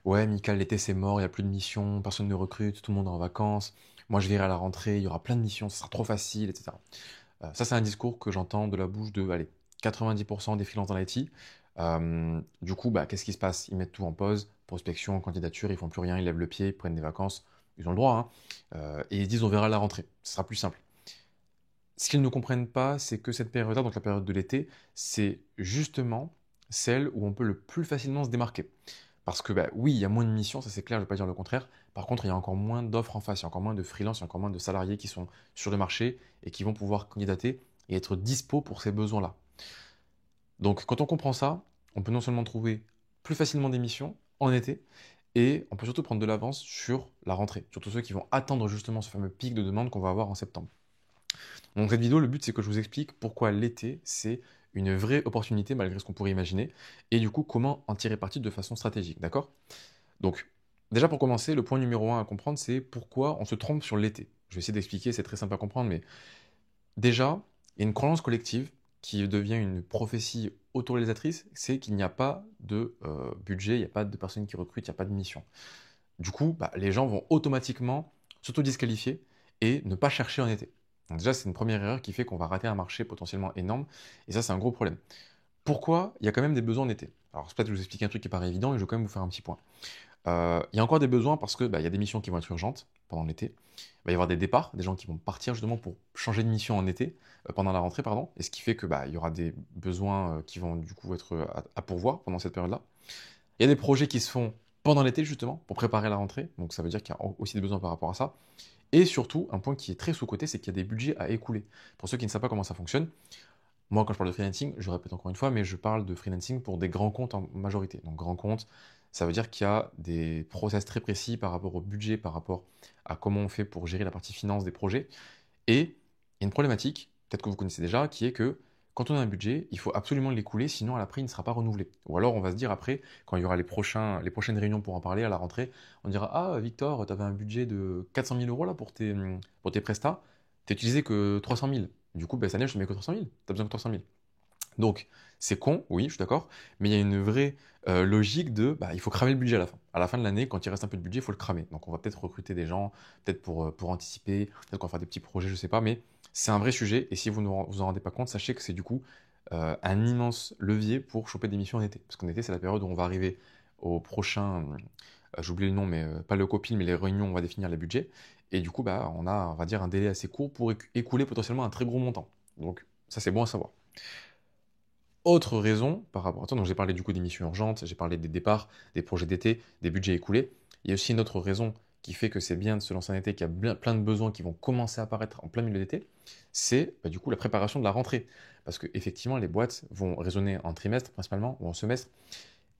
Ouais, Mika, l'été c'est mort, il n'y a plus de missions, personne ne recrute, tout le monde est en vacances. Moi je verrai à la rentrée, il y aura plein de missions, ce sera trop facile, etc. Ça, c'est un discours que j'entends de la bouche de allez, 90% des freelances dans l'IT. Du coup, bah, qu'est-ce qui se passe? Ils mettent tout en pause, prospection, candidature, ils font plus rien, ils lèvent le pied, ils prennent des vacances, ils ont le droit, hein. Et ils se disent on verra à la rentrée, ce sera plus simple. Ce qu'ils ne comprennent pas, c'est que cette période-là, donc la période de l'été, c'est justement celle où on peut le plus facilement se démarquer. Parce que bah, oui, il y a moins de missions, ça c'est clair, je ne vais pas dire le contraire. Par contre, il y a encore moins d'offres en face, il y a encore moins de freelance, il y a encore moins de salariés qui sont sur le marché et qui vont pouvoir candidater et être dispo pour ces besoins-là. Donc quand on comprend ça, on peut non seulement trouver plus facilement des missions en été, et on peut surtout prendre de l'avance sur la rentrée, surtout ceux qui vont attendre justement ce fameux pic de demande qu'on va avoir en septembre. Donc cette vidéo, le but c'est que je vous explique pourquoi l'été c'est une vraie opportunité malgré ce qu'on pourrait imaginer, et du coup comment en tirer parti de façon stratégique, d'accord? Donc déjà pour commencer, le point numéro un à comprendre c'est pourquoi on se trompe sur l'été. Je vais essayer d'expliquer, c'est très simple à comprendre, mais déjà, il y a une croyance collective qui devient une prophétie autoréalisatrice, c'est qu'il n'y a pas de budget, il n'y a pas de personnes qui recrutent, il n'y a pas de mission. Du coup, bah, les gens vont automatiquement s'auto-disqualifier et ne pas chercher en été. Donc déjà, c'est une première erreur qui fait qu'on va rater un marché potentiellement énorme, et ça, c'est un gros problème. Pourquoi il y a quand même des besoins en été? Alors, peut-être que je vous explique un truc qui paraît évident, mais je vais quand même vous faire un petit point. Il y a encore des besoins parce que bah, il y a des missions qui vont être urgentes pendant l'été. Il va y avoir des départs, des gens qui vont partir justement pour changer de mission en été, pendant la rentrée, pardon. Et ce qui fait que bah, il y aura des besoins qui vont du coup être à pourvoir pendant cette période-là. Il y a des projets qui se font pendant l'été justement pour préparer la rentrée. Donc ça veut dire qu'il y a aussi des besoins par rapport à ça. Et surtout, un point qui est très sous-coté, c'est qu'il y a des budgets à écouler. Pour ceux qui ne savent pas comment ça fonctionne, moi, quand je parle de freelancing, je répète encore une fois, mais je parle de freelancing pour des grands comptes en majorité. Donc, grands comptes, ça veut dire qu'il y a des process très précis par rapport au budget, par rapport à comment on fait pour gérer la partie finance des projets. Et il y a une problématique, peut-être que vous connaissez déjà, qui est que quand on a un budget, il faut absolument l'écouler, sinon à l'après, il ne sera pas renouvelé. Ou alors, on va se dire après, quand il y aura les prochaines réunions pour en parler à la rentrée, on dira ah, Victor, tu avais un budget de 400 000 euros là pour tes prestats, tu utilisé que 300 000. Du coup, ben, cette année, je te mets que 300 000. Tu as besoin de 300 000. Donc, c'est con, oui, je suis d'accord, mais il y a une vraie logique de, bah, il faut cramer le budget à la fin. À la fin de l'année, quand il reste un peu de budget, il faut le cramer. Donc, on va peut-être recruter des gens, peut-être pour anticiper, peut-être qu'on va faire des petits projets, je sais pas, mais c'est un vrai sujet. Et si vous ne vous en rendez pas compte, sachez que c'est du coup un immense levier pour choper des missions en été. Parce qu'en été, c'est la période où on va arriver au prochain, j'ai oublié le nom, mais pas le copil, mais les réunions, on va définir les budgets. Et du coup, bah, on a, on va dire, un délai assez court pour écouler potentiellement un très gros montant. Donc, ça, c'est bon à savoir. Autre raison par rapport à ça, donc j'ai parlé du coup des missions urgentes, j'ai parlé des départs, des projets d'été, des budgets écoulés. Il y a aussi une autre raison qui fait que c'est bien de se lancer en été, qu'il y a plein de besoins qui vont commencer à apparaître en plein milieu d'été, c'est bah, du coup la préparation de la rentrée. Parce que effectivement, les boîtes vont raisonner en trimestre principalement, ou en semestre,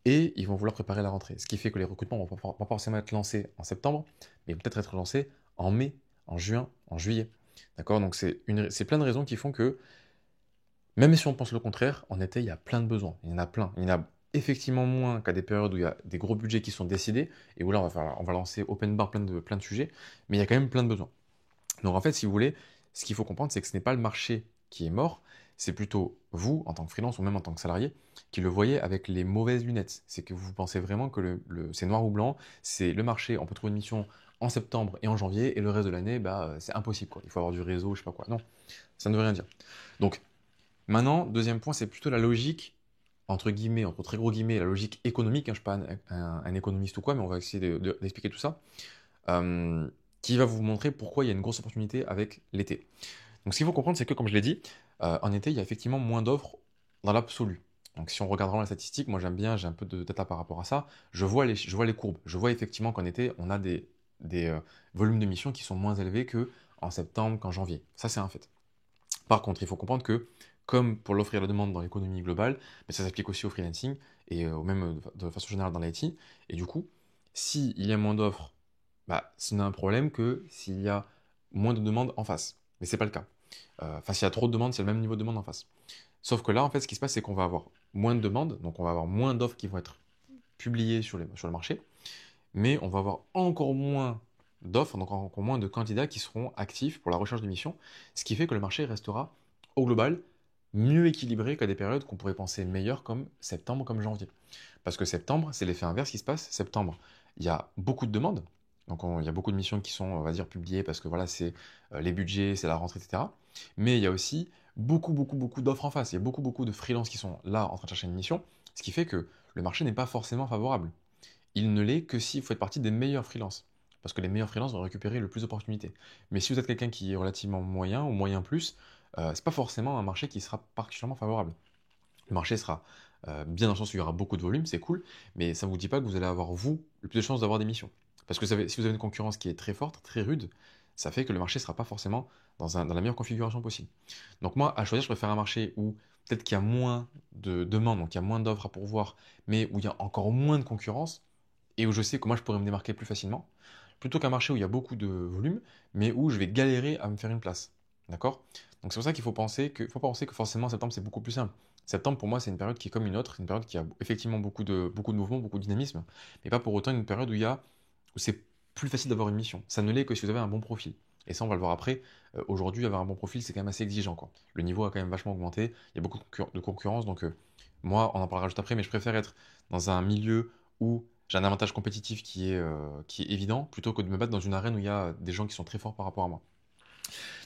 et ils vont vouloir préparer la rentrée. Ce qui fait que les recrutements vont pas forcément être lancés en septembre, mais ils vont peut-être être lancés en mai, en juin, en juillet. D'accord? Donc c'est plein de raisons qui font que même si on pense le contraire, en été, il y a plein de besoins. Il y en a plein. Il y en a effectivement moins qu'à des périodes où il y a des gros budgets qui sont décidés et où là, on va lancer open bar plein de sujets, mais il y a quand même plein de besoins. Donc en fait, si vous voulez, ce qu'il faut comprendre, c'est que ce n'est pas le marché qui est mort, c'est plutôt vous, en tant que freelance ou même en tant que salarié, qui le voyez avec les mauvaises lunettes. C'est que vous pensez vraiment que c'est noir ou blanc, c'est le marché, on peut trouver une mission en septembre et en janvier, et le reste de l'année, bah, c'est impossible, quoi. Il faut avoir du réseau, je sais pas quoi. Non, ça ne veut rien dire. Donc, maintenant, deuxième point, c'est plutôt la logique, entre guillemets, entre très gros guillemets, la logique économique. Hein, je ne suis pas un économiste ou quoi, mais on va essayer d'expliquer tout ça, euh, qui va vous montrer pourquoi il y a une grosse opportunité avec l'été. Donc, ce qu'il faut comprendre, c'est que, comme je l'ai dit, en été, il y a effectivement moins d'offres dans l'absolu. Donc, si on regarde vraiment la statistique, moi j'aime bien, j'ai un peu de data par rapport à ça, je vois les courbes. Je vois effectivement qu'en été, on a des volumes de missions qui sont moins élevés qu'en septembre, qu'en janvier. Ça, c'est un fait. Par contre, il faut comprendre que, comme pour l'offre et la demande dans l'économie globale, mais ça s'applique aussi au freelancing et même de façon générale dans l'IT. Et du coup, s'il y a moins d'offres, bah, ce n'est un problème que s'il y a moins de demandes en face. Mais c'est pas le cas. Enfin, s'il y a trop de demandes, c'est le même niveau de demande en face. Sauf que là, en fait, ce qui se passe, c'est qu'on va avoir moins de demandes, donc on va avoir moins d'offres qui vont être publiées sur le marché, mais on va avoir encore moins d'offres, donc encore moins de candidats qui seront actifs pour la recherche de missions, ce qui fait que le marché restera, au global, mieux équilibré qu'à des périodes qu'on pourrait penser meilleures comme septembre, comme janvier. Parce que septembre, c'est l'effet inverse qui se passe. Septembre, il y a beaucoup de demandes. Donc il y a beaucoup de missions qui sont, on va dire, publiées parce que voilà, c'est les budgets, c'est la rentrée, etc. Mais il y a aussi beaucoup d'offres en face. Il y a beaucoup de freelances qui sont là en train de chercher une mission, ce qui fait que le marché n'est pas forcément favorable. Il ne l'est que si vous faites partie des meilleurs freelances. Parce que les meilleurs freelances vont récupérer le plus d'opportunités. Mais si vous êtes quelqu'un qui est relativement moyen ou moyen plus, c'est pas forcément un marché qui sera particulièrement favorable. Le marché sera bien dans le sens où il y aura beaucoup de volume, c'est cool, mais ça ne vous dit pas que vous allez avoir, vous, le plus de chances d'avoir des missions. Parce que si vous avez une concurrence qui est très forte, très rude, ça fait que le marché ne sera pas forcément dans la meilleure configuration possible. Donc moi, à choisir, je préfère un marché où peut-être qu'il y a moins de demandes, donc il y a moins d'offres à pourvoir, mais où il y a encore moins de concurrence, et où je sais que moi je pourrais me démarquer plus facilement, plutôt qu'un marché où il y a beaucoup de volume, mais où je vais galérer à me faire une place. D'accord? Donc c'est pour ça qu'il faut penser que forcément septembre c'est beaucoup plus simple. Septembre pour moi c'est une période qui est comme une autre, une période qui a effectivement beaucoup de mouvements, beaucoup de dynamisme, mais pas pour autant une période où c'est plus facile d'avoir une mission. Ça ne l'est que si vous avez un bon profil. Et ça on va le voir après. Aujourd'hui avoir un bon profil c'est quand même assez exigeant quoi. Le niveau a quand même vachement augmenté, il y a beaucoup de concurrence, donc moi on en parlera juste après, mais je préfère être dans un milieu où j'ai un avantage compétitif qui est évident, plutôt que de me battre dans une arène où il y a des gens qui sont très forts par rapport à moi.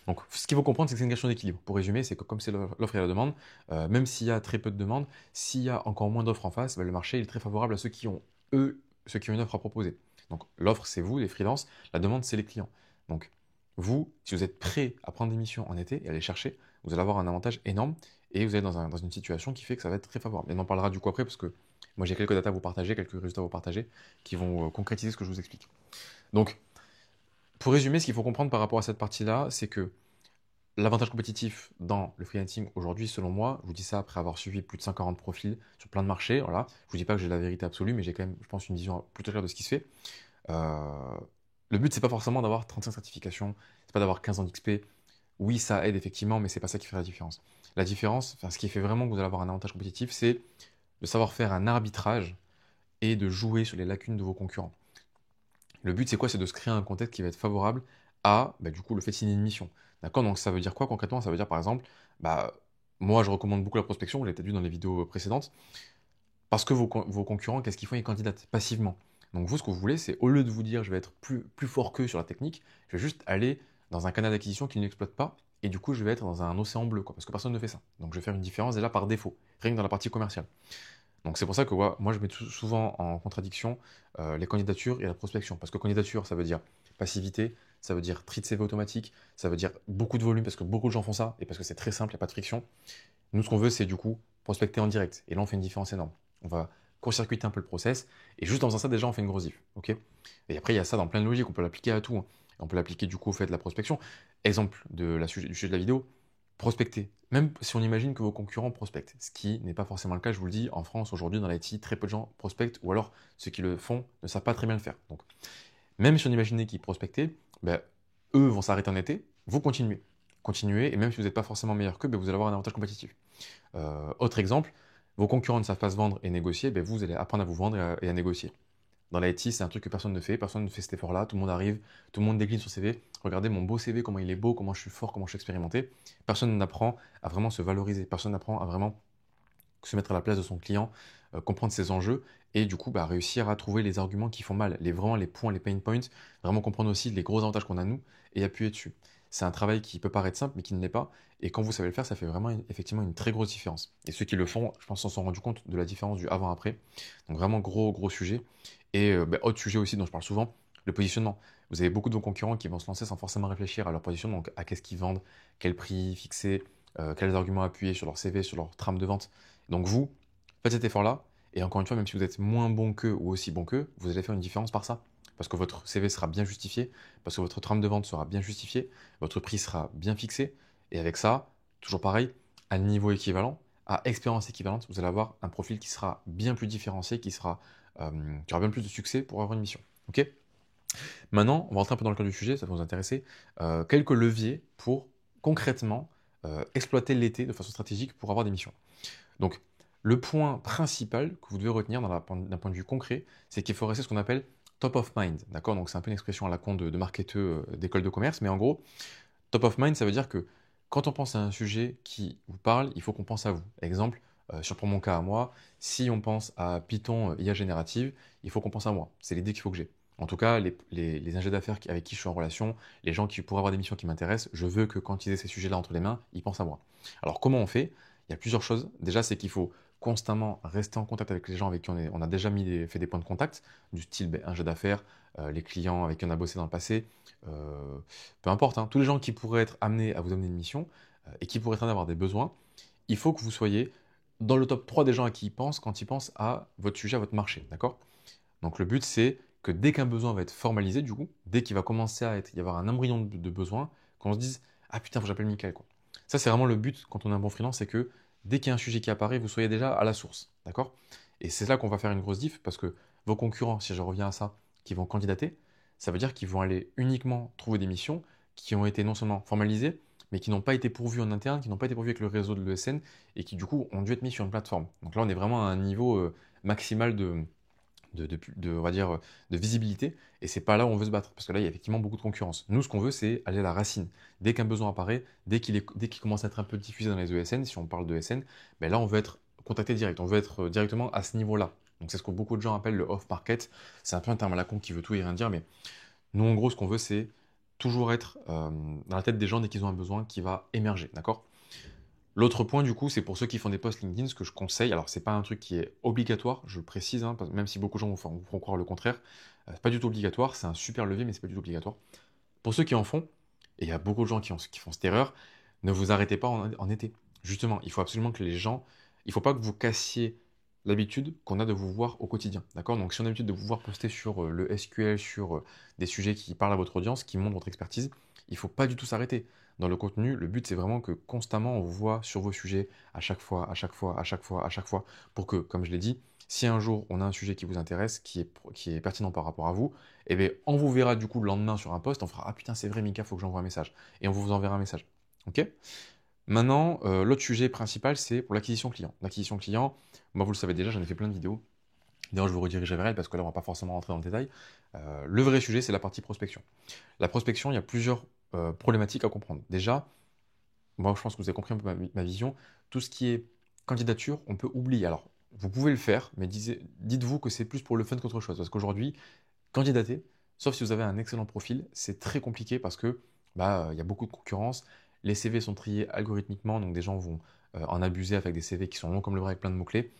Donc, ce qu'il faut comprendre, c'est que c'est une question d'équilibre. Pour résumer, c'est que comme c'est l'offre et la demande, même s'il y a très peu de demandes, s'il y a encore moins d'offres en face, bah, le marché est très favorable à ceux qui ont une offre à proposer. Donc, l'offre, c'est vous, les freelances, la demande, c'est les clients. Donc, vous, si vous êtes prêt à prendre des missions en été et à les chercher, vous allez avoir un avantage énorme et vous êtes dans une situation qui fait que ça va être très favorable. Et on en parlera du coup après parce que moi j'ai quelques datas à vous partager, quelques résultats à vous partager qui vont concrétiser ce que je vous explique. Donc, pour résumer, ce qu'il faut comprendre par rapport à cette partie-là, c'est que l'avantage compétitif dans le freelancing aujourd'hui, selon moi, je vous dis ça après avoir suivi plus de 140 profils sur plein de marchés, voilà. Je vous dis pas que j'ai la vérité absolue, mais j'ai quand même, je pense, une vision plutôt claire de ce qui se fait. Euh, le but, c'est pas forcément d'avoir 35 certifications, c'est pas d'avoir 15 ans d'XP. Oui, ça aide effectivement, mais c'est pas ça qui fait la différence. La différence, enfin, ce qui fait vraiment que vous allez avoir un avantage compétitif, c'est de savoir faire un arbitrage et de jouer sur les lacunes de vos concurrents. Le but, c'est quoi? C'est de se créer un contexte qui va être favorable à, bah, du coup, le fait de signer une mission. D'accord? Donc, ça veut dire quoi concrètement? Ça veut dire, par exemple, bah, moi, je recommande beaucoup la prospection, vous l'avez peut-être vu dans les vidéos précédentes, parce que vos concurrents, qu'est-ce qu'ils font? Ils candidatent passivement. Donc, vous, ce que vous voulez, c'est au lieu de vous dire, je vais être plus fort qu'eux sur la technique, je vais juste aller dans un canal d'acquisition qu'ils n'exploitent pas, et du coup, je vais être dans un océan bleu, quoi, parce que personne ne fait ça. Donc, je vais faire une différence déjà par défaut, rien que dans la partie commerciale. Donc c'est pour ça que moi je mets souvent en contradiction les candidatures et la prospection. Parce que candidature, ça veut dire passivité, ça veut dire tri de CV automatique, ça veut dire beaucoup de volume parce que beaucoup de gens font ça et parce que c'est très simple, il n'y a pas de friction. Nous, ce qu'on veut, c'est du coup prospecter en direct. Et là, on fait une différence énorme. On va court-circuiter un peu le process et juste en faisant ça, déjà, on fait une grosse diff. Ok. Et après, il y a ça dans plein de logiques, on peut l'appliquer à tout, hein. On peut l'appliquer du coup au fait de la prospection. Exemple du sujet de la vidéo, prospecter. Même si on imagine que vos concurrents prospectent, ce qui n'est pas forcément le cas, je vous le dis, en France aujourd'hui dans l'IT, très peu de gens prospectent, ou alors ceux qui le font ne savent pas très bien le faire. Donc, même si on imaginait qu'ils prospectaient, ben, eux vont s'arrêter en été, vous continuez. Continuez, et même si vous n'êtes pas forcément meilleur qu'eux, ben, vous allez avoir un avantage compétitif. Autre exemple, vos concurrents ne savent pas se vendre et négocier, ben, vous allez apprendre à vous vendre et à négocier. Dans l'IT, c'est un truc que personne ne fait cet effort-là, tout le monde arrive, tout le monde décline son CV. Regardez mon beau CV, comment il est beau, comment je suis fort, comment je suis expérimenté. Personne n'apprend à vraiment se valoriser, personne n'apprend à vraiment se mettre à la place de son client, comprendre ses enjeux et du coup bah, réussir à trouver les arguments qui font mal, vraiment les points, les pain points, vraiment comprendre aussi les gros avantages qu'on a nous et appuyer dessus. C'est un travail qui peut paraître simple mais qui ne l'est pas et quand vous savez le faire, ça fait vraiment effectivement une très grosse différence. Et ceux qui le font, je pense, s'en sont rendus compte de la différence du avant-après. Donc vraiment gros sujet. Et bah, autre sujet aussi dont je parle souvent, le positionnement. Vous avez beaucoup de vos concurrents qui vont se lancer sans forcément réfléchir à leur positionnement, donc à qu'est-ce qu'ils vendent, quel prix fixer, quels arguments appuyer sur leur CV, sur leur trame de vente. Donc vous, faites cet effort-là, et encore une fois, même si vous êtes moins bon qu'eux ou aussi bon qu'eux, vous allez faire une différence par ça. Parce que votre CV sera bien justifié, parce que votre trame de vente sera bien justifiée, votre prix sera bien fixé, et avec ça, toujours pareil, à niveau équivalent, à expérience équivalente, vous allez avoir un profil qui sera bien plus différencié, qui aura bien plus de succès pour avoir une mission. Ok? Maintenant, on va rentrer un peu dans le cœur du sujet, ça va vous intéresser. Quelques leviers pour concrètement exploiter l'été de façon stratégique pour avoir des missions. Donc, le point principal que vous devez retenir d'un point de vue concret, c'est qu'il faut rester ce qu'on appelle top of mind. D'accord? Donc, c'est un peu une expression à la con de marketeux d'école de commerce, mais en gros, top of mind, ça veut dire que Quand on pense à un sujet qui vous parle, il faut qu'on pense à vous. Exemple, pour mon cas à moi, si on pense à Python IA générative, il faut qu'on pense à moi. C'est l'idée qu'il faut que j'ai. En tout cas, les ingénieurs d'affaires avec qui je suis en relation, les gens qui pourraient avoir des missions qui m'intéressent, je veux que quand ils aient ces sujets-là entre les mains, ils pensent à moi. Alors comment on fait? Il y a plusieurs choses. Déjà, c'est qu'il faut constamment rester en contact avec les gens avec qui on a déjà fait des points de contact, du style ingénieur d'affaires, les clients avec qui on a bossé dans le passé, euh, peu importe, hein, tous les gens qui pourraient être amenés à vous amener une mission et qui pourraient être amenés à avoir des besoins, il faut que vous soyez dans le top 3 des gens à qui ils pensent quand ils pensent à votre sujet, à votre marché, d'accord? Donc le but, c'est que dès qu'un besoin va être formalisé, du coup, dès qu'il va commencer à y avoir un embryon de besoin, qu'on se dise, ah putain, faut que j'appelle Michael, quoi. Ça, c'est vraiment le but quand on est un bon freelance, c'est que dès qu'il y a un sujet qui apparaît, vous soyez déjà à la source, d'accord? Et c'est là qu'on va faire une grosse diff, parce que vos concurrents, si je reviens à ça, qui vont candidater, ça veut dire qu'ils vont aller uniquement trouver des missions qui ont été non seulement formalisées, mais qui n'ont pas été pourvues en interne, qui n'ont pas été pourvues avec le réseau de l'ESN, et qui du coup ont dû être mis sur une plateforme. Donc là, on est vraiment à un niveau maximal on va dire, de visibilité, et c'est pas là où on veut se battre, parce que là, il y a effectivement beaucoup de concurrence. Nous, ce qu'on veut, c'est aller à la racine. Dès qu'un besoin apparaît, dès qu'il commence à être un peu diffusé dans les ESN, si on parle de ESN, ben là, on veut être contacté direct, on veut être directement à ce niveau-là. Donc c'est ce que beaucoup de gens appellent le off-market. C'est un peu un terme à la con qui veut tout et rien dire, mais nous, en gros, ce qu'on veut, c'est toujours être dans la tête des gens dès qu'ils ont un besoin qui va émerger, d'accord? L'autre point, du coup, c'est pour ceux qui font des posts LinkedIn, ce que je conseille. Alors, c'est pas un truc qui est obligatoire, je le précise, hein, même si beaucoup de gens vous feront croire le contraire. C'est pas du tout obligatoire, c'est un super levier, mais c'est pas du tout obligatoire. Pour ceux qui en font, et il y a beaucoup de gens qui font cette erreur, ne vous arrêtez pas en été. Justement, il faut absolument que les gens, il faut pas que vous cassiez l'habitude qu'on a de vous voir au quotidien. D'accord? Donc, si on a l'habitude de vous voir poster sur le SQL, sur des sujets qui parlent à votre audience, qui montrent votre expertise, il faut pas du tout s'arrêter. Dans le contenu, le but c'est vraiment que constamment on vous voit sur vos sujets à chaque fois, à chaque fois, à chaque fois, à chaque fois, pour que, comme je l'ai dit, si un jour on a un sujet qui vous intéresse, qui est pertinent par rapport à vous, eh bien, on vous verra du coup le lendemain sur un post, on fera ah putain c'est vrai Mika, faut que j'envoie un message, et on vous enverra un message. Ok? Maintenant, l'autre sujet principal c'est pour l'acquisition client. L'acquisition client, moi vous le savez déjà, j'en ai fait plein de vidéos. D'ailleurs, je vous redirigerai vers elle parce que là, on va pas forcément rentrer dans le détail. Le vrai sujet, c'est la partie prospection. La prospection, il y a plusieurs problématiques à comprendre. Déjà, moi, je pense que vous avez compris un peu ma vision. Tout ce qui est candidature, on peut oublier. Alors, vous pouvez le faire, mais dites-vous que c'est plus pour le fun qu'autre chose. Parce qu'aujourd'hui, candidater, sauf si vous avez un excellent profil, c'est très compliqué parce que il y a beaucoup de concurrence. Les CV sont triés algorithmiquement, donc des gens vont en abuser avec des CV qui sont longs comme le bras avec plein de mots-clés.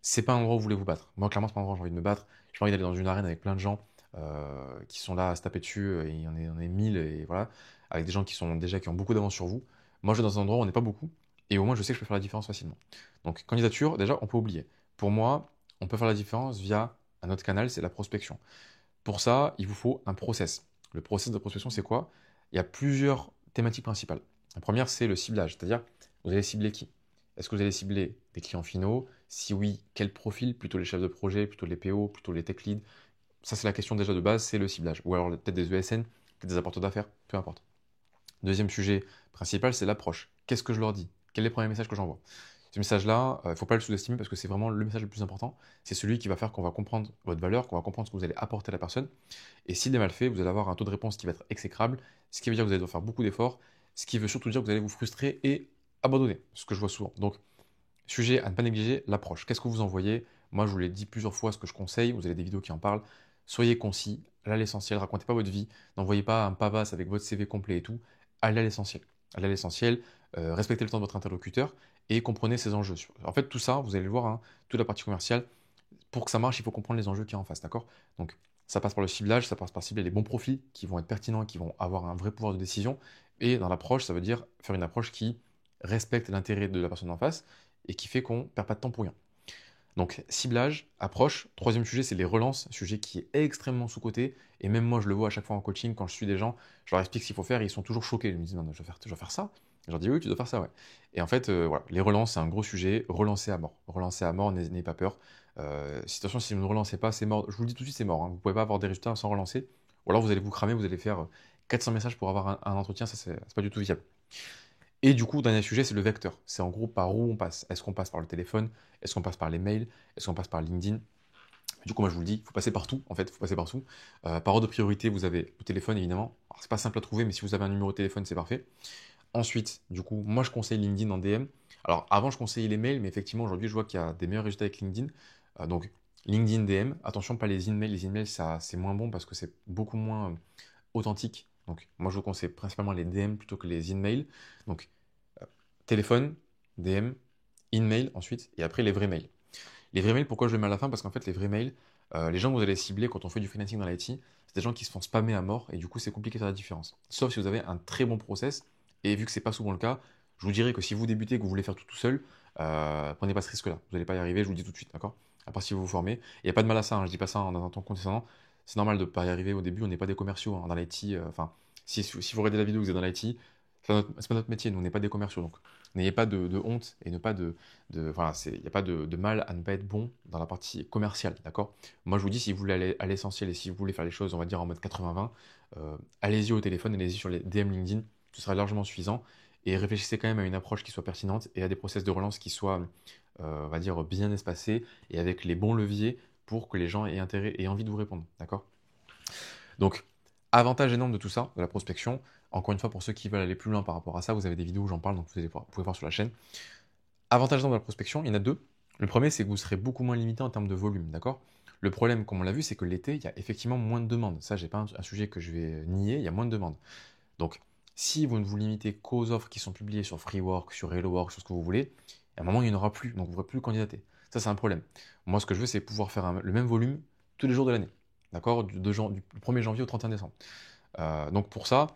C'est pas un endroit où vous voulez vous battre. Moi, clairement, c'est pas un endroit où j'ai envie de me battre. J'ai pas envie d'aller dans une arène avec plein de gens qui sont là à se taper dessus, et il y en a 1000, et voilà, avec des gens qui ont beaucoup d'avance sur vous. Moi, je vais dans un endroit où on n'est pas beaucoup, et au moins, je sais que je peux faire la différence facilement. Donc, candidature, déjà, on peut oublier. Pour moi, on peut faire la différence via un autre canal, c'est la prospection. Pour ça, il vous faut un process. Le process de prospection, c'est quoi? Il y a plusieurs thématiques principales. La première, c'est le ciblage, c'est-à-dire, vous allez cibler qui? Est-ce que vous allez cibler des clients finaux? Si oui, quel profil? Plutôt les chefs de projet, plutôt les PO, plutôt les tech leads? Ça, c'est la question déjà de base, c'est le ciblage. Ou alors peut-être des ESN, peut-être des apporteurs d'affaires, peu importe. Deuxième sujet principal, c'est l'approche. Qu'est-ce que je leur dis? Quel est le premier message que j'envoie? Ce message-là, il ne faut pas le sous-estimer parce que c'est vraiment le message le plus important. C'est celui qui va faire qu'on va comprendre votre valeur, qu'on va comprendre ce que vous allez apporter à la personne. Et s'il est mal fait, vous allez avoir un taux de réponse qui va être exécrable, ce qui veut dire que vous allez devoir faire beaucoup d'efforts, ce qui veut surtout dire que vous allez vous frustrer et abandonner, ce que je vois souvent. Donc, sujet à ne pas négliger, l'approche. Qu'est-ce que vous envoyez? Moi, je vous l'ai dit plusieurs fois, ce que je conseille, vous avez des vidéos qui en parlent. Soyez concis, allez à l'essentiel, racontez pas votre vie, n'envoyez pas un pavasse avec votre CV complet et tout, allez à l'essentiel. Allez à l'essentiel, respectez le temps de votre interlocuteur et comprenez ses enjeux. En fait, tout ça, vous allez le voir, hein, toute la partie commerciale, pour que ça marche, il faut comprendre les enjeux qu'il y a en face, d'accord? Donc, ça passe par le ciblage, ça passe par cibler les bons profils qui vont être pertinents, qui vont avoir un vrai pouvoir de décision. Et dans l'approche, ça veut dire faire une approche qui respecte l'intérêt de la personne en face et qui fait qu'on ne perd pas de temps pour rien. Donc, ciblage, approche. Troisième sujet, c'est les relances, sujet qui est extrêmement sous-coté. Et même moi, je le vois à chaque fois en coaching, quand je suis des gens, je leur explique ce qu'il faut faire et ils sont toujours choqués. Ils me disent, non, je dois faire ça. Et je leur dis, oui, tu dois faire ça, ouais. Et en fait, voilà, les relances, c'est un gros sujet. Relancer à mort. Relancer à mort, n'ayez pas peur. Attention, si vous ne relancez pas, c'est mort. Je vous le dis tout de suite, c'est mort, hein. Vous ne pouvez pas avoir des résultats sans relancer. Ou alors vous allez vous cramer, vous allez faire 400 messages pour avoir un entretien, ça, c'est pas du tout viable. Et du coup, dernier sujet, c'est le vecteur. C'est en gros par où on passe. Est-ce qu'on passe par le téléphone? Est-ce qu'on passe par les mails? Est-ce qu'on passe par LinkedIn? Du coup, moi, je vous le dis, il faut passer partout, en fait, il faut passer partout. Par ordre de priorité, vous avez le téléphone, évidemment. Alors, c'est pas simple à trouver, mais si vous avez un numéro de téléphone, c'est parfait. Ensuite, du coup, moi je conseille LinkedIn en DM. Alors avant je conseillais les mails, mais effectivement aujourd'hui je vois qu'il y a des meilleurs résultats avec LinkedIn. Donc LinkedIn DM, attention pas les emails, les emails ça c'est moins bon parce que c'est beaucoup moins authentique. Donc moi je vous conseille principalement les DM plutôt que les emails. Donc euh, téléphone, DM, email ensuite, et après les vrais mails. Les vrais mails, pourquoi je les mets à la fin? Parce qu'en fait les vrais mails, les gens que vous allez cibler quand on fait du freelancing dans l'IT, c'est des gens qui se font spammer à mort et du coup c'est compliqué de faire la différence. Sauf si vous avez un très bon process, et vu que c'est pas souvent le cas, je vous dirais que si vous débutez, que vous voulez faire tout seul, prenez pas ce risque-là. Vous n'allez pas y arriver, je vous le dis tout de suite, d'accord? À part si vous vous formez. Il n'y a pas de mal à ça, hein, je dis pas ça dans un ton condescendant. C'est normal de ne pas y arriver au début, on n'est pas des commerciaux dans l'IT. Enfin, si vous regardez la vidéo, vous êtes dans l'IT, c'est pas notre métier, nous on n'est pas des commerciaux. Donc n'ayez pas de honte et ne pas voilà, il n'y a pas de mal à ne pas être bon dans la partie commerciale, d'accord? Moi je vous dis, si vous voulez aller à l'essentiel et si vous voulez faire les choses, on va dire en mode 80-20, allez-y au téléphone, allez-y sur les DM LinkedIn, ce sera largement suffisant. Et réfléchissez quand même à une approche qui soit pertinente et à des process de relance qui soient, on va dire, bien espacés et avec les bons leviers pour que les gens aient intérêt et envie de vous répondre, d'accord? Donc, avantage énorme de tout ça, de la prospection. Encore une fois, pour ceux qui veulent aller plus loin par rapport à ça, vous avez des vidéos où j'en parle, donc vous pouvez voir sur la chaîne. Avantage énorme de la prospection, il y en a deux. Le premier, c'est que vous serez beaucoup moins limité en termes de volume, d'accord? Le problème, comme on l'a vu, c'est que l'été, il y a effectivement moins de demandes. Ça, j'ai pas un sujet que je vais nier, il y a moins de demandes. Donc, si vous ne vous limitez qu'aux offres qui sont publiées sur Freework, sur HelloWork, sur ce que vous voulez, à un moment, il n'y en aura plus, donc vous ne pourrez plus candidater. Ça, c'est un problème. Moi, ce que je veux, c'est pouvoir faire le même volume tous les jours de l'année. D'accord? Du 1er janvier au 31 décembre. Donc pour ça,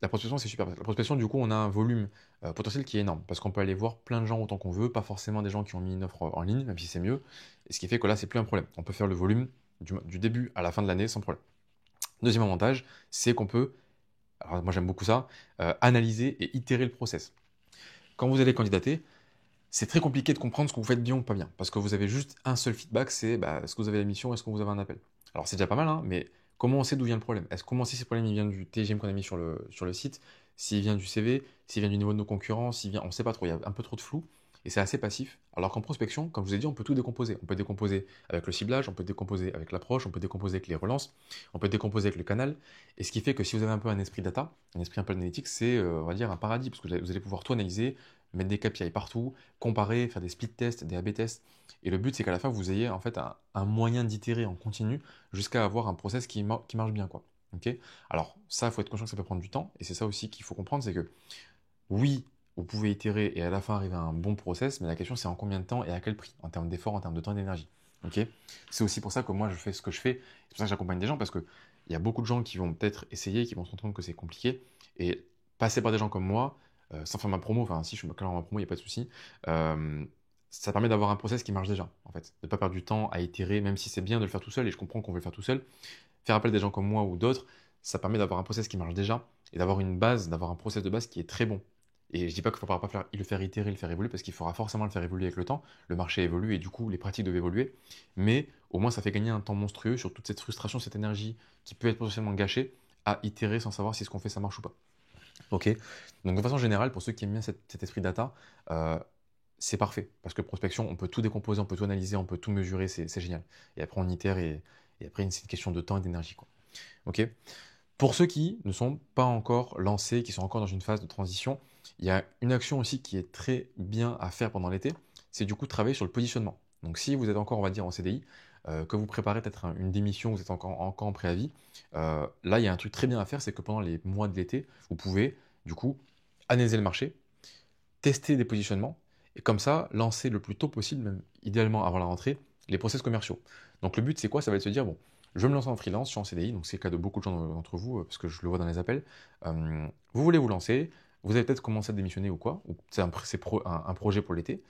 la prospection, c'est super. La prospection, du coup, on a un volume potentiel qui est énorme parce qu'on peut aller voir plein de gens autant qu'on veut, pas forcément des gens qui ont mis une offre en ligne, même si c'est mieux. Et ce qui fait que là, c'est plus un problème. On peut faire le volume du début à la fin de l'année sans problème. Deuxième avantage, c'est qu'on peut, alors moi j'aime beaucoup ça, analyser et itérer le process. Quand vous allez candidater, c'est très compliqué de comprendre ce que vous faites bien ou pas bien parce que vous avez juste un seul feedback, c'est est-ce que vous avez la mission, est-ce que vous avez un appel. Alors c'est déjà pas mal, hein, mais comment on sait d'où vient le problème? Comment on sait si le problème il vient du TGM qu'on a mis sur le site, s'il vient du CV, s'il vient du niveau de nos concurrents, on ne sait pas trop, il y a un peu trop de flou et c'est assez passif. Alors qu'en prospection, comme je vous ai dit, on peut tout décomposer. On peut décomposer avec le ciblage, on peut décomposer avec l'approche, on peut décomposer avec les relances, on peut décomposer avec le canal. Et ce qui fait que si vous avez un peu un esprit data, un esprit un peu analytique, c'est on va dire un paradis parce que vous allez pouvoir tout analyser, mettre des KPI partout, comparer, faire des split tests, des A/B tests. Et le but, c'est qu'à la fin, vous ayez en fait un moyen d'itérer en continu jusqu'à avoir un process qui marche bien, quoi. Ok. Alors ça, il faut être conscient que ça peut prendre du temps. Et c'est ça aussi qu'il faut comprendre, c'est que oui, vous pouvez itérer et à la fin arriver à un bon process, mais la question, c'est en combien de temps et à quel prix, en termes d'effort, en termes de temps et d'énergie. Ok. C'est aussi pour ça que moi, je fais ce que je fais. C'est pour ça que j'accompagne des gens, parce que il y a beaucoup de gens qui vont peut-être essayer, qui vont se rendre compte que c'est compliqué. Et passer par des gens comme moi, sans faire ma promo, enfin si je suis clairement ma promo, il n'y a pas de souci, euh, ça permet d'avoir un process qui marche déjà, en fait. De ne pas perdre du temps à itérer, même si c'est bien de le faire tout seul, et je comprends qu'on veut le faire tout seul. Faire appel à des gens comme moi ou d'autres, ça permet d'avoir un process qui marche déjà, et d'avoir une base, d'avoir un process de base qui est très bon. Et je dis pas qu'il ne faudra pas le faire itérer, le faire évoluer, parce qu'il faudra forcément le faire évoluer avec le temps. Le marché évolue et du coup, les pratiques doivent évoluer. Mais au moins, ça fait gagner un temps monstrueux sur toute cette frustration, cette énergie qui peut être potentiellement gâchée à itérer sans savoir si ce qu'on fait, ça marche ou pas. Ok. Donc de façon générale, pour ceux qui aiment bien cet esprit data, euh, c'est parfait. Parce que prospection, on peut tout décomposer, on peut tout analyser, on peut tout mesurer, c'est génial. Et après, on itère et après, c'est une question de temps et d'énergie, quoi. Ok. Pour ceux qui ne sont pas encore lancés, qui sont encore dans une phase de transition, il y a une action aussi qui est très bien à faire pendant l'été, c'est du coup travailler sur le positionnement. Donc si vous êtes encore, on va dire, en CDI, que vous préparez peut-être une démission, vous êtes encore en préavis, là, il y a un truc très bien à faire, c'est que pendant les mois de l'été, vous pouvez, du coup, analyser le marché, tester des positionnements, et comme ça, lancer le plus tôt possible, même idéalement avant la rentrée, les process commerciaux. Donc le but, c'est quoi? Ça va être de se dire, bon, je vais me lancer en freelance, je suis en CDI, donc c'est le cas de beaucoup de gens d'entre vous, parce que je le vois dans les appels. Vous voulez vous lancer, vous avez peut-être commencé à démissionner ou quoi, ou c'est un projet pour l'été.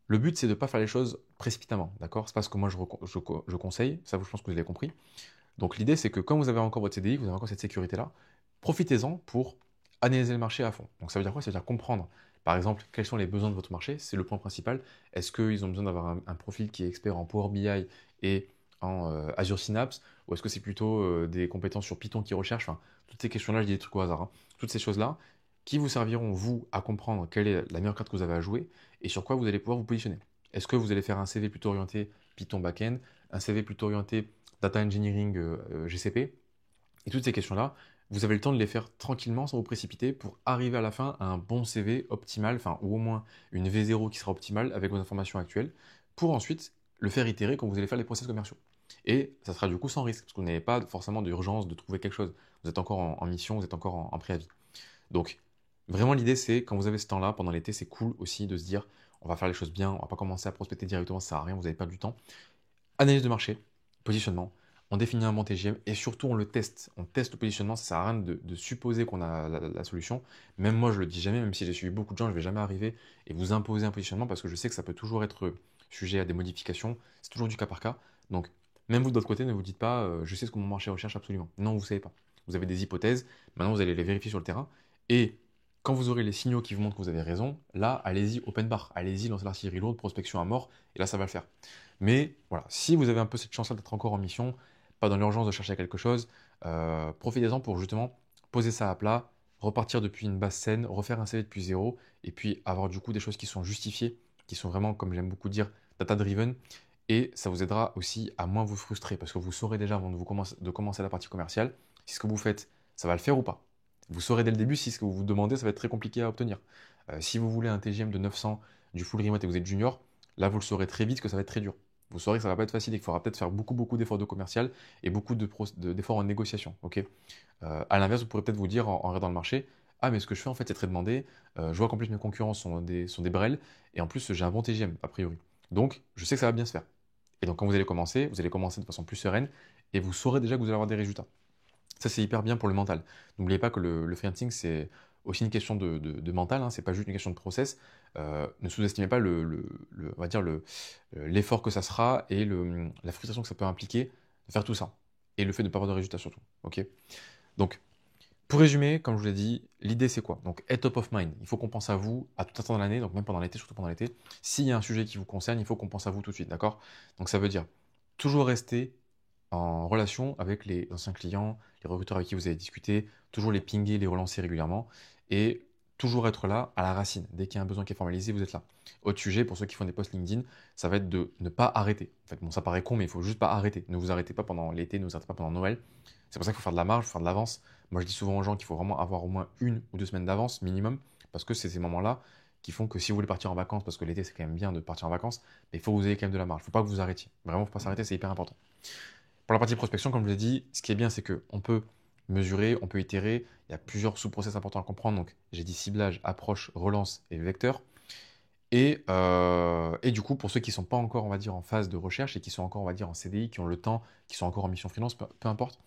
Le but, c'est de ne pas faire les choses précipitamment, d'accord? C'est pas ce que moi je conseille, ça je pense que vous avez compris. Donc l'idée, c'est que quand vous avez encore votre CDI, vous avez encore cette sécurité-là, profitez-en pour analyser le marché à fond. Donc ça veut dire quoi? Ça veut dire comprendre, par exemple, quels sont les besoins de votre marché, c'est le point principal. Est-ce qu'ils ont besoin d'avoir un profil qui est expert en Power BI et en Azure Synapse, ou est-ce que c'est plutôt des compétences sur Python qui recherchent? Enfin, toutes ces questions-là, je dis des trucs au hasard, hein. Toutes ces choses-là qui vous serviront, vous, à comprendre quelle est la meilleure carte que vous avez à jouer et sur quoi vous allez pouvoir vous positionner. Est-ce que vous allez faire un CV plutôt orienté Python backend, un CV plutôt orienté data engineering GCP? Et toutes ces questions-là, vous avez le temps de les faire tranquillement sans vous précipiter pour arriver à la fin à un bon CV optimal, enfin, ou au moins une V0 qui sera optimale avec vos informations actuelles, pour ensuite le faire itérer quand vous allez faire les process commerciaux. Et ça sera du coup sans risque, parce que vous n'avez pas forcément d'urgence de trouver quelque chose. Vous êtes encore en mission, vous êtes encore en préavis. Donc, vraiment, l'idée, c'est quand vous avez ce temps-là, pendant l'été, c'est cool aussi de se dire, on va faire les choses bien, on va pas commencer à prospecter directement, ça sert à rien, vous n'avez pas du temps. Analyse de marché, positionnement, on définit un bon TGM et surtout on le teste. On teste le positionnement, ça sert à rien de supposer qu'on a la solution. Même moi, je le dis jamais, même si j'ai suivi beaucoup de gens, je vais jamais arriver et vous imposer un positionnement parce que je sais que ça peut toujours être sujet à des modifications. C'est toujours du cas par cas. Donc, même vous de votre côté, ne vous dites pas, je sais ce que mon marché recherche absolument. Non, vous ne savez pas. Vous avez des hypothèses, maintenant vous allez les vérifier sur le terrain et quand vous aurez les signaux qui vous montrent que vous avez raison, là, allez-y open bar, allez-y lancez l'artillerie lourde, prospection à mort, et là, ça va le faire. Mais voilà, si vous avez un peu cette chance-là d'être encore en mission, pas dans l'urgence de chercher quelque chose, profitez-en pour justement poser ça à plat, repartir depuis une base saine, refaire un CV depuis zéro, et puis avoir du coup des choses qui sont justifiées, qui sont vraiment, comme j'aime beaucoup dire, data-driven, et ça vous aidera aussi à moins vous frustrer, parce que vous saurez déjà avant de commencer la partie commerciale, si ce que vous faites, ça va le faire ou pas. Vous saurez dès le début si ce que vous vous demandez, ça va être très compliqué à obtenir. Si vous voulez un TGM de 900 du full remote et vous êtes junior, là vous le saurez très vite que ça va être très dur. Vous saurez que ça va pas être facile et qu'il faudra peut-être faire beaucoup d'efforts de commercial et beaucoup d'efforts en négociation. Ok. À l'inverse, vous pourrez peut-être vous dire en regardant le marché, ah mais ce que je fais en fait c'est très demandé, je vois qu'en plus mes concurrents sont des brels et en plus j'ai un bon TGM a priori. Donc je sais que ça va bien se faire. Et donc quand vous allez commencer de façon plus sereine et vous saurez déjà que vous allez avoir des résultats. Ça, c'est hyper bien pour le mental. N'oubliez pas que le freelancing, c'est aussi une question de mental, hein, c'est pas juste une question de process. Ne sous-estimez pas on va dire l'effort que ça sera et la frustration que ça peut impliquer de faire tout ça. Et le fait de ne pas avoir de résultats surtout. Ok. Donc, pour résumer, comme je vous l'ai dit, l'idée c'est quoi? Donc, être top of mind. Il faut qu'on pense à vous à tout instant de l'année, donc même pendant l'été, surtout pendant l'été. S'il y a un sujet qui vous concerne, il faut qu'on pense à vous tout de suite, d'accord? Donc, ça veut dire toujours rester en relation avec les anciens clients, les recruteurs avec qui vous avez discuté, toujours les pinguer, les relancer régulièrement et toujours être là à la racine. Dès qu'il y a un besoin qui est formalisé, vous êtes là. Autre sujet, pour ceux qui font des posts LinkedIn, ça va être de ne pas arrêter. En fait, bon, ça paraît con, mais il faut juste pas arrêter. Ne vous arrêtez pas pendant l'été, ne vous arrêtez pas pendant Noël. C'est pour ça qu'il faut faire de la marge, il faut faire de l'avance. Moi, je dis souvent aux gens qu'il faut vraiment avoir au moins 1 ou 2 semaines d'avance minimum, parce que c'est ces moments-là qui font que si vous voulez partir en vacances, parce que l'été c'est quand même bien de partir en vacances, mais il faut que vous ayez quand même de la marge. Il ne faut pas que vous arrêtiez. Vraiment, il ne faut pas s'arrêter, c'est hyper important. Pour la partie prospection, comme je l'ai dit, ce qui est bien, c'est qu'on peut mesurer, on peut itérer. Il y a plusieurs sous-process importants à comprendre. Donc, j'ai dit ciblage, approche, relance et vecteur. Et du coup, pour ceux qui ne sont pas encore, on va dire, en phase de recherche et qui sont encore, on va dire, en CDI, qui ont le temps, qui sont encore en mission freelance, peu importe,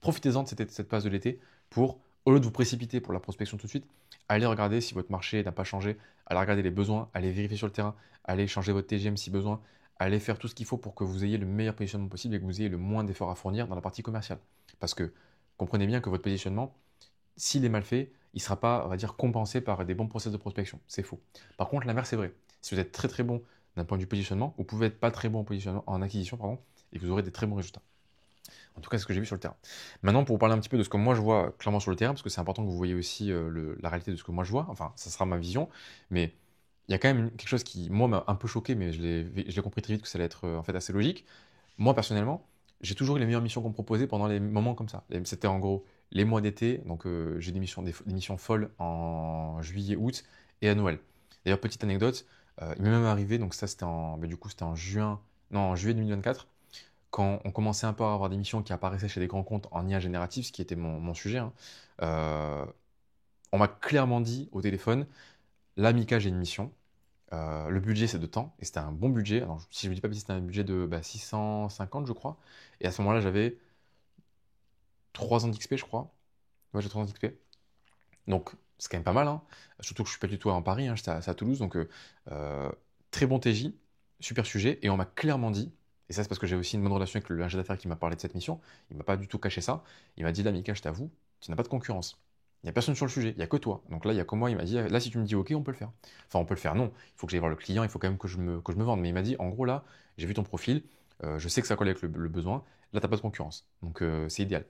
profitez-en de cette phase de l'été pour, au lieu de vous précipiter pour la prospection tout de suite, allez regarder si votre marché n'a pas changé, allez regarder les besoins, allez vérifier sur le terrain, allez changer votre TGM si besoin, allez faire tout ce qu'il faut pour que vous ayez le meilleur positionnement possible et que vous ayez le moins d'efforts à fournir dans la partie commerciale. Parce que comprenez bien que votre positionnement, s'il est mal fait, il ne sera pas, on va dire, compensé par des bons process de prospection. C'est faux. Par contre, l'inverse c'est vrai. Si vous êtes très bon d'un point de vue positionnement, vous pouvez être pas très bon en positionnement, en acquisition, pardon, et vous aurez des très bons résultats. En tout cas, c'est ce que j'ai vu sur le terrain. Maintenant, pour vous parler un petit peu de ce que moi je vois clairement sur le terrain, parce que c'est important que vous voyez aussi la réalité de ce que moi je vois, enfin, ça sera ma vision, mais il y a quand même quelque chose qui, moi, m'a un peu choqué, mais je l'ai compris très vite que ça allait être en fait assez logique. Moi, personnellement, j'ai toujours eu les meilleures missions qu'on me proposait pendant les moments comme ça. C'était en gros les mois d'été, donc j'ai des missions folles en juillet, août et à Noël. D'ailleurs, petite anecdote, il m'est même arrivé, donc ça c'était du coup c'était en juin, non, en juillet 2024 quand on commençait un peu à avoir des missions qui apparaissaient chez des grands comptes en IA générative, ce qui était mon sujet, hein, euh, on m'a clairement dit au téléphone, là Mika, j'ai une mission, le budget c'est de temps, et c'était un bon budget. Alors, si je ne dis pas bêtise, c'était un budget de 650 je crois, et à ce moment-là j'avais 3 ans d'XP je crois, ouais j'ai 3 ans d'XP, donc c'est quand même pas mal, hein. Surtout que je suis pas du tout en Paris, hein, j'étais à Toulouse, donc euh, très bon TJ, super sujet, et on m'a clairement dit, et ça c'est parce que j'ai aussi une bonne relation avec l'ingé d'affaires qui m'a parlé de cette mission, il m'a pas du tout caché ça, il m'a dit là Mika, je t'avoue, tu n'as pas de concurrence. Il n'y a personne sur le sujet, il n'y a que toi. Donc là, il n'y a que moi, il m'a dit, là si tu me dis ok, on peut le faire. Enfin, on peut le faire, non, il faut que j'aille voir le client, il faut quand même que je me vende. Mais il m'a dit, en gros là, j'ai vu ton profil, je sais que ça colle avec le besoin, là t'as pas de concurrence. Donc c'est idéal.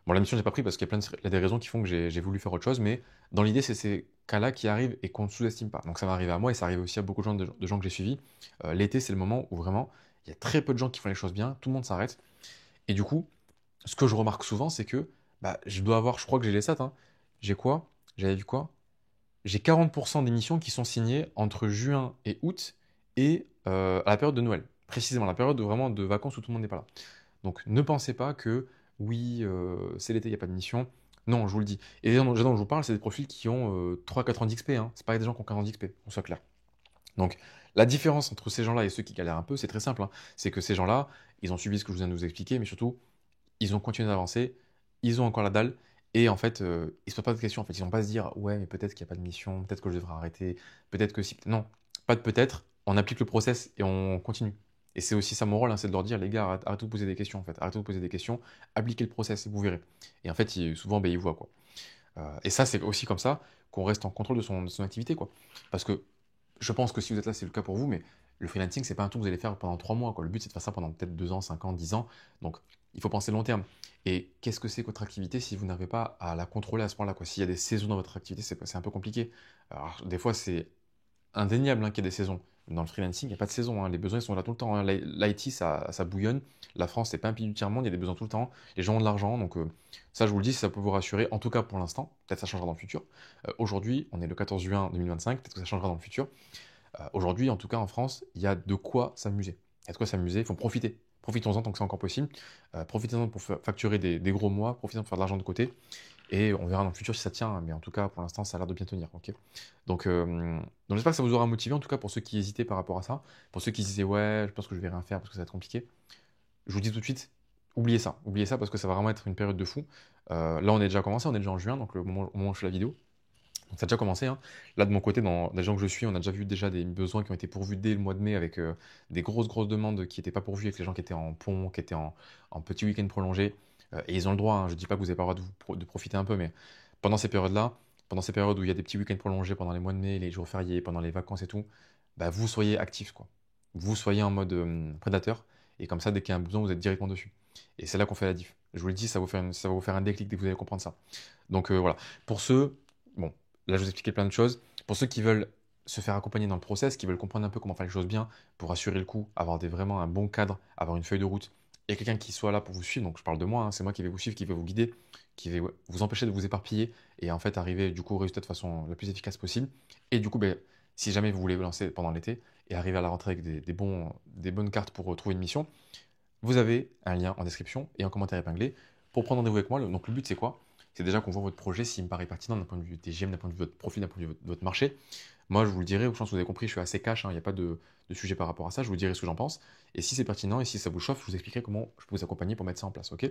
Bon, la mission, j'ai pas pris parce qu'il y a il y a des raisons qui font que j'ai voulu faire autre chose, mais dans l'idée, c'est ces cas-là qui arrivent et qu'on ne sous-estime pas. Donc ça m'est arrivé à moi et ça arrive aussi à beaucoup de gens que j'ai suivis. L'été, c'est le moment où vraiment, il y a très peu de gens qui font les choses bien, tout le monde s'arrête. Et du coup, ce que je remarque souvent, c'est que Bah, je dois avoir, je crois que j'ai les stats, hein. J'ai quoi? J'avais vu quoi? J'ai 40% d'émissions qui sont signées entre juin et août et à la période de Noël. Précisément, la période vraiment de vacances où tout le monde n'est pas là. Donc ne pensez pas que oui, c'est l'été, il n'y a pas de mission. Non, je vous le dis. Et les gens dont je vous parle, c'est des profils qui ont 3-4 ans d'XP. Hein. C'est pas des gens qui ont 15 ans d'XP, qu'on soit clair. Donc la différence entre ces gens-là et ceux qui galèrent un peu, c'est très simple. Hein. C'est que ces gens-là, ils ont suivi ce que je viens de vous expliquer, mais surtout, ils ont continué d'avancer, ils ont encore la dalle, et en fait, ils se posent pas de questions. En fait, ils vont pas se dire, ouais, mais peut-être qu'il n'y a pas de mission, peut-être que je devrais arrêter, peut-être que si. Non, pas de peut-être, on applique le process et on continue. Et c'est aussi ça mon rôle, hein, c'est de leur dire, les gars, arrêtez de poser des questions, en fait. Arrêtez de poser des questions, appliquez le process, et vous verrez. Et en fait, souvent, ben, ils voient, quoi. Et ça, c'est aussi comme ça qu'on reste en contrôle de son activité, quoi. Parce que je pense que si vous êtes là, c'est le cas pour vous, mais le freelancing, c'est pas un truc que vous allez faire pendant 3 mois, quoi. Le but, c'est de faire ça pendant peut-être 2 ans, 5 ans, 10 ans. Donc, il faut penser long terme. Et qu'est-ce que c'est que votre activité si vous n'avez pas à la contrôler à ce point-là, quoi. S'il y a des saisons dans votre activité, c'est un peu compliqué. Alors, des fois, c'est indéniable hein, qu'il y ait des saisons. Dans le freelancing, il n'y a pas de saison. Hein. Les besoins ils sont là tout le temps. Hein. L'IT, ça bouillonne. La France, c'est pas un pays du tiers-monde. Il y a des besoins tout le temps. Les gens ont de l'argent. Donc, ça, je vous le dis, ça peut vous rassurer. En tout cas, pour l'instant. Peut-être ça changera dans le futur. Aujourd'hui, on est le 14 juin 2025. Peut-être que ça changera dans le futur. Aujourd'hui, en tout cas en France, il y a de quoi s'amuser. Il y a de quoi s'amuser, il faut profiter. Profitons-en tant que c'est encore possible. Profitez-en pour facturer des gros mois, profitez-en pour faire de l'argent de côté. Et on verra dans le futur si ça tient. Hein. Mais en tout cas, pour l'instant, ça a l'air de bien tenir. Ok. Donc j'espère que ça vous aura motivé, en tout cas pour ceux qui hésitaient par rapport à ça. Pour ceux qui se disaient, ouais, je pense que je vais rien faire parce que ça va être compliqué. Je vous dis tout de suite, oubliez ça parce que ça va vraiment être une période de fou. Là, on est déjà commencé, on est déjà en juin, donc au moment où je fais la vidéo. Donc ça a déjà commencé. Hein. Là, de mon côté, dans les gens que je suis, on a déjà vu déjà des besoins qui ont été pourvus dès le mois de mai avec des grosses demandes qui n'étaient pas pourvues avec les gens qui étaient en pont, qui étaient en petit week-end prolongé. Et ils ont le droit, hein. Je ne dis pas que vous n'avez pas le droit de profiter un peu, mais pendant ces périodes-là, pendant ces périodes où il y a des petits week-ends prolongés pendant les mois de mai, les jours fériés, pendant les vacances et tout, bah, vous soyez actifs, quoi. Vous soyez en mode prédateur. Et comme ça, dès qu'il y a un besoin, vous êtes directement dessus. Et c'est là qu'on fait la diff. Je vous le dis, ça va vous faire un déclic dès que vous allez comprendre ça. Donc voilà. Pour ceux, bon, là, je vous ai expliqué plein de choses. Pour ceux qui veulent se faire accompagner dans le process, qui veulent comprendre un peu comment faire les choses bien, pour assurer le coup, avoir vraiment un bon cadre, avoir une feuille de route, et quelqu'un qui soit là pour vous suivre, donc je parle de moi, hein, c'est moi qui vais vous suivre, qui vais vous guider, qui vais vous empêcher de vous éparpiller, et en fait arriver du coup au résultat de façon la plus efficace possible. Et du coup, ben, si jamais vous voulez vous lancer pendant l'été, et arriver à la rentrée avec des bonnes cartes pour trouver une mission, vous avez un lien en description et en commentaire épinglé pour prendre rendez-vous avec moi. Donc le but c'est quoi? C'est déjà qu'on voit votre projet s'il me paraît pertinent d'un point de vue TGM, d'un point de vue de votre profil, d'un point de vue de votre marché. Moi je vous le dirai, je pense que vous avez compris, je suis assez cash, hein, il n'y a pas de sujet par rapport à ça, je vous dirai ce que j'en pense. Et si c'est pertinent et si ça vous chauffe, je vous expliquerai comment je peux vous accompagner pour mettre ça en place. Ok.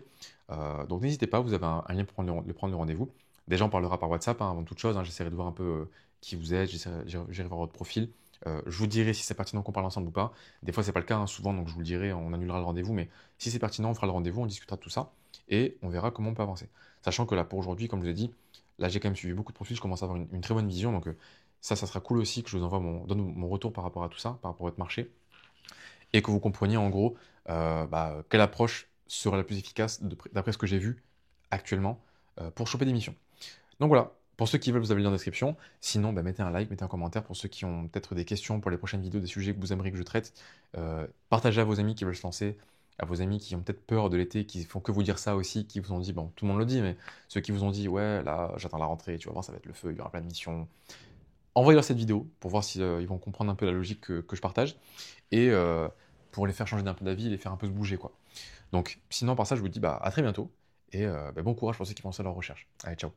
Donc n'hésitez pas, vous avez un lien pour prendre le rendez-vous. Déjà on parlera par WhatsApp, hein, avant toute chose, hein, j'essaierai de voir un peu qui vous êtes, j'irai voir votre profil. Je vous dirai si c'est pertinent qu'on parle ensemble ou pas. Des fois, c'est pas le cas, hein, souvent, donc je vous le dirai, on annulera le rendez-vous. Mais si c'est pertinent, on fera le rendez-vous, on discutera de tout ça et on verra comment on peut avancer. Sachant que là, pour aujourd'hui, comme je vous ai dit, là, j'ai quand même suivi beaucoup de profils, je commence à avoir une très bonne vision. Donc, ça sera cool aussi que je vous envoie donne mon retour par rapport à tout ça, par rapport à votre marché et que vous compreniez en gros quelle approche sera la plus efficace d'après ce que j'ai vu actuellement pour choper des missions. Donc voilà, pour ceux qui veulent, vous avez le lien en description. Sinon, bah, mettez un like, mettez un commentaire pour ceux qui ont peut-être des questions pour les prochaines vidéos, des sujets que vous aimeriez que je traite. Partagez à vos amis qui veulent se lancer, à vos amis qui ont peut-être peur de l'été, qui font que vous dire ça aussi, qui vous ont dit, bon, tout le monde le dit, mais ceux qui vous ont dit, ouais, là, j'attends la rentrée, tu vas voir, ça va être le feu, il y aura plein de missions. Envoyez-leur cette vidéo pour voir si ils vont comprendre un peu la logique que je partage et pour les faire changer d'un peu d'avis, les faire un peu se bouger, quoi. Donc, sinon, par ça, je vous dis bah, à très bientôt et bon courage pour ceux qui font ça à leur recherche. Allez, ciao.